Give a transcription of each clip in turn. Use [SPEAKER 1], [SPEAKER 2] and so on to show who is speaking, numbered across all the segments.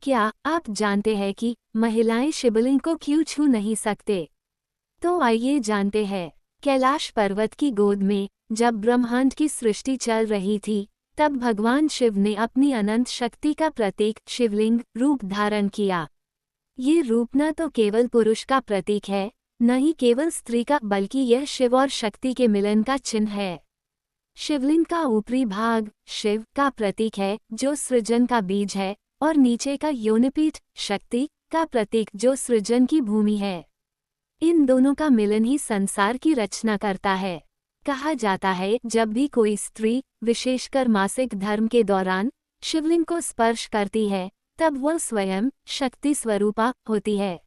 [SPEAKER 1] क्या आप जानते हैं कि महिलाएं शिवलिंग को क्यों छू नहीं सकते? तो आइए जानते हैं। कैलाश पर्वत की गोद में जब ब्रह्मांड की सृष्टि चल रही थी, तब भगवान शिव ने अपनी अनंत शक्ति का प्रतीक शिवलिंग रूप धारण किया। ये रूप न तो केवल पुरुष का प्रतीक है, न ही केवल स्त्री का, बल्कि यह शिव और शक्ति के मिलन का चिन्ह है। शिवलिंग का ऊपरी भाग शिव का प्रतीक है, जो सृजन का बीज है, और नीचे का योनिपीठ शक्ति का प्रतीक, जो सृजन की भूमि है। इन दोनों का मिलन ही संसार की रचना करता है। कहा जाता है, जब भी कोई स्त्री, विशेषकर मासिक धर्म के दौरान, शिवलिंग को स्पर्श करती है, तब वह स्वयं शक्ति स्वरूपा होती है।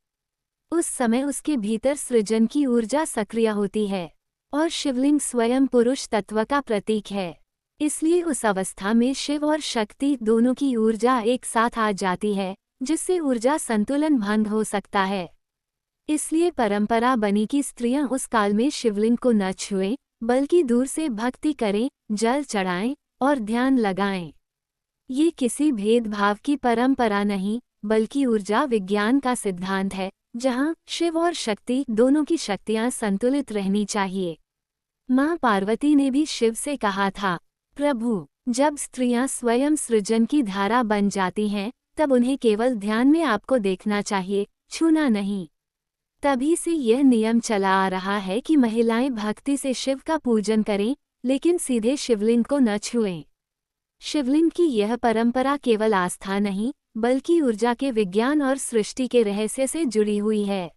[SPEAKER 1] उस समय उसके भीतर सृजन की ऊर्जा सक्रिय होती है, और शिवलिंग स्वयं पुरुष तत्व का प्रतीक है। इसलिए उस अवस्था में शिव और शक्ति दोनों की ऊर्जा एक साथ आ जाती है, जिससे ऊर्जा संतुलन भंग हो सकता है। इसलिए परंपरा बनी कि स्त्रियां उस काल में शिवलिंग को न छुएं, बल्कि दूर से भक्ति करें, जल चढ़ाएं और ध्यान लगाएं। ये किसी भेदभाव की परंपरा नहीं, बल्कि ऊर्जा विज्ञान का सिद्धांत है, जहां शिव और शक्ति दोनों की शक्तियां संतुलित रहनी चाहिए। मां पार्वती ने भी शिव से कहा था, प्रभु, जब स्त्रियां स्वयं सृजन की धारा बन जाती हैं, तब उन्हें केवल ध्यान में आपको देखना चाहिए, छूना नहीं। तभी से यह नियम चला आ रहा है कि महिलाएं भक्ति से शिव का पूजन करें, लेकिन सीधे शिवलिंग को न छुएं। शिवलिंग की यह परंपरा केवल आस्था नहीं, बल्कि ऊर्जा के विज्ञान और सृष्टि के रहस्य से जुड़ी हुई है।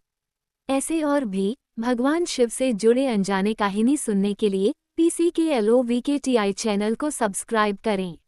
[SPEAKER 1] ऐसे और भी भगवान शिव से जुड़े अनजाने कहानी सुनने के लिए PCKLOVKTI चैनल को सब्सक्राइब करें।